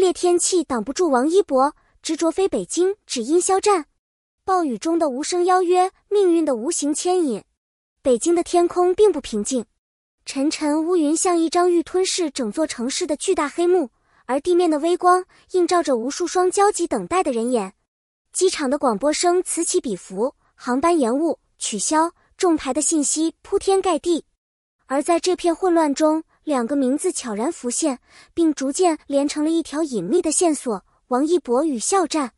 劣天气挡不住王一博，执着飞北京，只因肖战。暴雨中的无声邀约，命运的无形牵引。北京的天空并不平静，沉沉乌云像一张欲吞噬整座城市的巨大黑幕，而地面的微光映照着无数双焦急等待的人眼。机场的广播声此起彼伏，航班延误、取消、中牌的信息铺天盖地。而在这片混乱中，两个名字悄然浮现，并逐渐连成了一条隐秘的线索：王一博与肖战。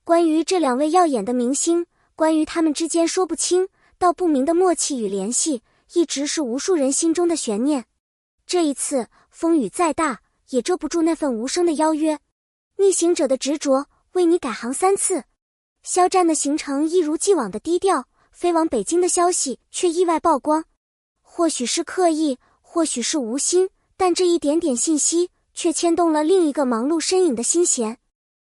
关于这两位耀眼的明星，关于他们之间说不清道不明的默契与联系，一直是无数人心中的悬念。这一次，风雨再大，也遮不住那份无声的邀约。逆行者的执着，为你改行3次。肖战的行程一如既往的低调，飞往北京的消息却意外曝光。或许是刻意，或许是无心，但这一点点信息却牵动了另一个忙碌身影的心弦。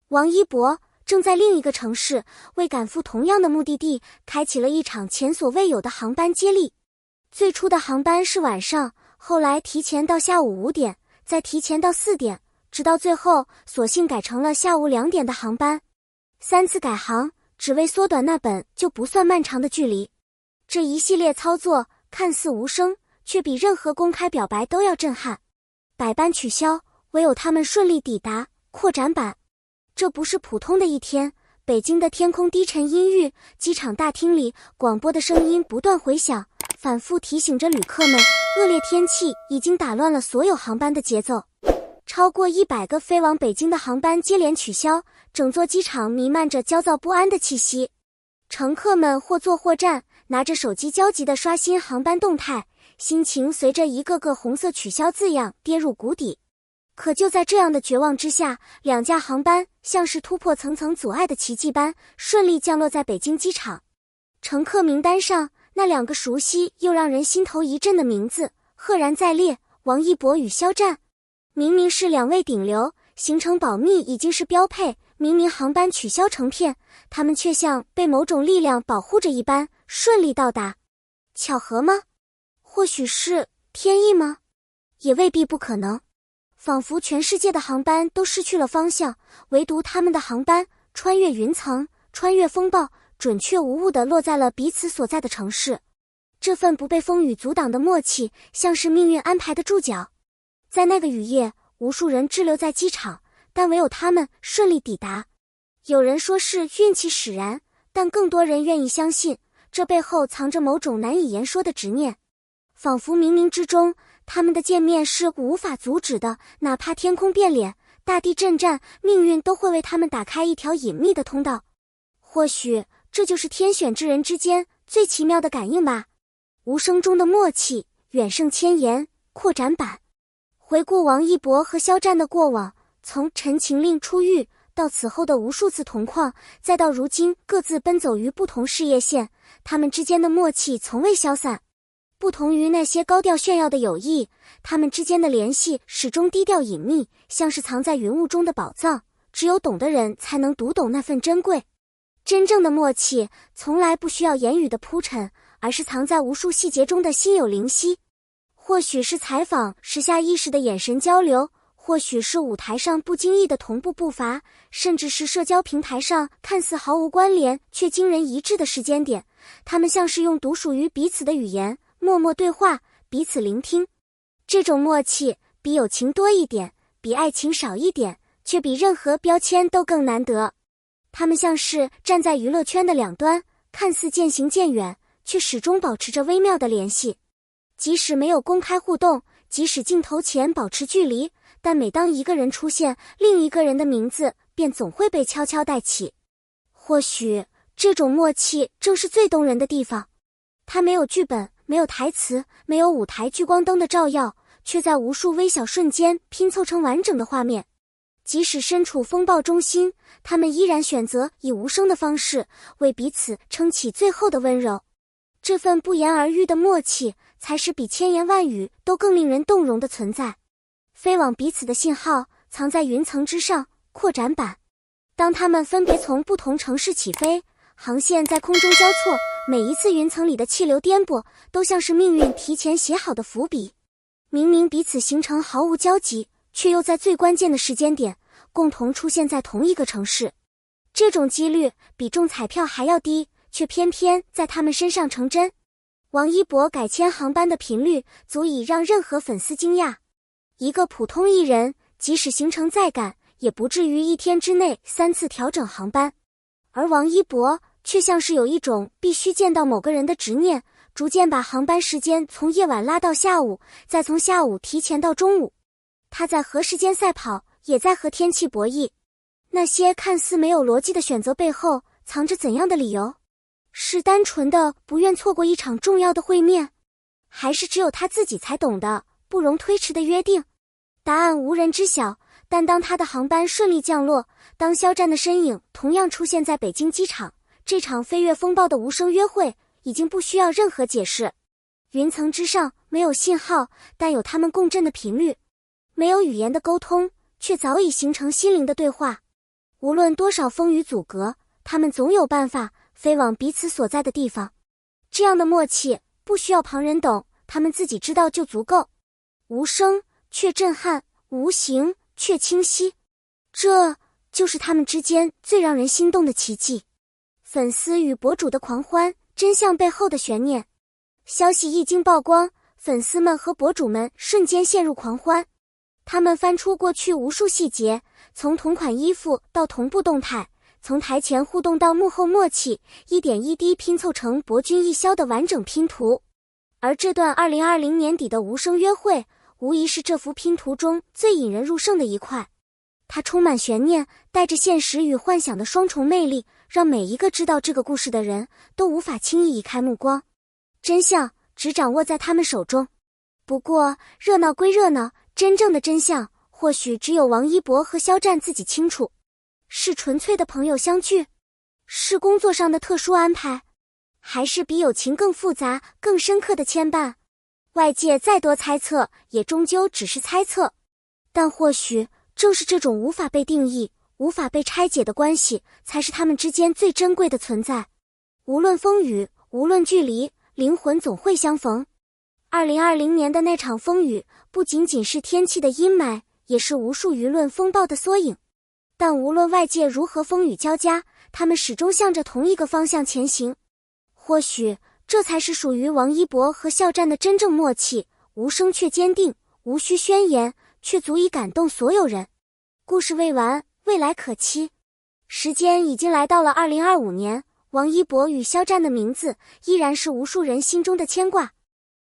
王一博正在另一个城市，为赶赴同样的目的地，开启了一场前所未有的航班接力。最初的航班是晚上，后来提前到下午5点，再提前到4点，直到最后索性改成了下午2点的航班。3次改行，只为缩短那本就不算漫长的距离。这一系列操作看似无声，却比任何公开表白都要震撼。百般取消，唯有他们顺利抵达。扩展版。这不是普通的一天，北京的天空低沉阴郁，机场大厅里广播的声音不断回响，反复提醒着旅客们，恶劣天气已经打乱了所有航班的节奏。超过100个飞往北京的航班接连取消，整座机场弥漫着焦躁不安的气息。乘客们或坐或站，拿着手机焦急地刷新航班动态，心情随着一个个红色取消字样跌入谷底。可就在这样的绝望之下，2架航班像是突破层层阻碍的奇迹般顺利降落在北京机场。乘客名单上那2个熟悉又让人心头一震的名字赫然在列，王一博与肖战。明明是2位顶流，行程保密已经是标配，明明航班取消成片，他们却像被某种力量保护着一般顺利到达。巧合吗？或许是天意吗？也未必不可能。仿佛全世界的航班都失去了方向，唯独他们的航班穿越云层，穿越风暴，准确无误地落在了彼此所在的城市。这份不被风雨阻挡的默契，像是命运安排的注脚。在那个雨夜，无数人滞留在机场，但唯有他们顺利抵达。有人说是运气使然，但更多人愿意相信，这背后藏着某种难以言说的执念。仿佛冥冥之中，他们的见面是无法阻止的，哪怕天空变脸，大地震颤，命运都会为他们打开一条隐秘的通道。或许这就是天选之人之间最奇妙的感应吧。无声中的默契，远胜千言。扩展版。回顾王一博和肖战的过往，从陈情令出狱到此后的无数次同框，再到如今各自奔走于不同事业线，他们之间的默契从未消散。不同于那些高调炫耀的友谊，他们之间的联系始终低调隐秘，像是藏在云雾中的宝藏，只有懂的人才能读懂那份珍贵。真正的默契从来不需要言语的铺陈，而是藏在无数细节中的心有灵犀。或许是采访时下意识的眼神交流，或许是舞台上不经意的同步步伐，甚至是社交平台上看似毫无关联却惊人一致的时间点，他们像是用独属于彼此的语言默默对话，彼此聆听。这种默契比友情多一点，比爱情少一点，却比任何标签都更难得。他们像是站在娱乐圈的两端，看似渐行渐远，却始终保持着微妙的联系。即使没有公开互动，即使镜头前保持距离，但每当一个人出现，另一个人的名字便总会被悄悄带起。或许这种默契正是最动人的地方。它没有剧本，没有台词，没有舞台聚光灯的照耀，却在无数微小瞬间拼凑成完整的画面。即使身处风暴中心，他们依然选择以无声的方式为彼此撑起最后的温柔。这份不言而喻的默契，才是比千言万语都更令人动容的存在。飞往彼此的信号藏在云层之上。扩展版。当他们分别从不同城市起飞，航线在空中交错，每一次云层里的气流颠簸，都像是命运提前写好的伏笔。明明彼此行程毫无交集，却又在最关键的时间点，共同出现在同一个城市。这种几率比中彩票还要低，却偏偏在他们身上成真。王一博改签航班的频率足以让任何粉丝惊讶。一个普通艺人，即使行程再赶，也不至于一天之内3次调整航班。而王一博却像是有一种必须见到某个人的执念，逐渐把航班时间从夜晚拉到下午，再从下午提前到中午。他在和时间赛跑，也在和天气博弈。那些看似没有逻辑的选择背后，藏着怎样的理由？是单纯的不愿错过一场重要的会面，还是只有他自己才懂的不容推迟的约定？答案无人知晓，但当他的航班顺利降落，当肖战的身影同样出现在北京机场，这场飞越风暴的无声约会已经不需要任何解释。云层之上没有信号，但有他们共振的频率；没有语言的沟通，却早已形成心灵的对话。无论多少风雨阻隔，他们总有办法飞往彼此所在的地方。这样的默契不需要旁人懂，他们自己知道就足够。无声却震撼，无形却清晰，这就是他们之间最让人心动的奇迹。粉丝与博主的狂欢，真相背后的悬念。消息一经曝光，粉丝们和博主们瞬间陷入狂欢。他们翻出过去无数细节，从同款衣服到同步动态，从台前互动到幕后默契，一点一滴拼凑成博君一笑的完整拼图。而这段2020年底的无声约会，无疑是这幅拼图中最引人入胜的一块。它充满悬念，带着现实与幻想的双重魅力，让每一个知道这个故事的人都无法轻易移开目光。真相只掌握在他们手中。不过，热闹归热闹，真正的真相或许只有王一博和肖战自己清楚。是纯粹的朋友相聚？是工作上的特殊安排？还是比友情更复杂、更深刻的牵绊？外界再多猜测，也终究只是猜测。但或许正是这种无法被定义、无法被拆解的关系，才是他们之间最珍贵的存在。无论风雨，无论距离，灵魂总会相逢。2020年的那场风雨，不仅仅是天气的阴霾，也是无数舆论风暴的缩影。但无论外界如何风雨交加，他们始终向着同一个方向前行。或许这才是属于王一博和肖战的真正默契，无声却坚定，无需宣言，却足以感动所有人。故事未完，未来可期。时间已经来到了2025年，王一博与肖战的名字依然是无数人心中的牵挂。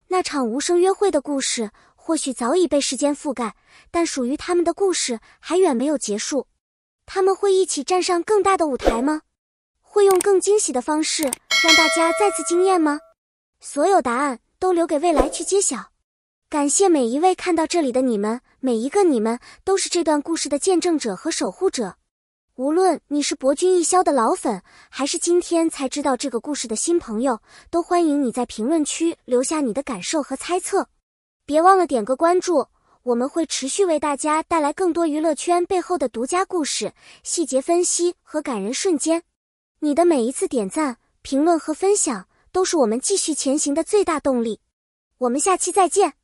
那场无声约会的故事，或许早已被时间覆盖，但属于他们的故事还远没有结束。他们会一起站上更大的舞台吗？会用更惊喜的方式让大家再次惊艳吗？所有答案都留给未来去揭晓。感谢每一位看到这里的你们，每一个你们都是这段故事的见证者和守护者。无论你是博君一笑的老粉，还是今天才知道这个故事的新朋友，都欢迎你在评论区留下你的感受和猜测。别忘了点个关注，我们会持续为大家带来更多娱乐圈背后的独家故事、细节分析和感人瞬间。你的每一次点赞、评论和分享，都是我们继续前行的最大动力。我们下期再见。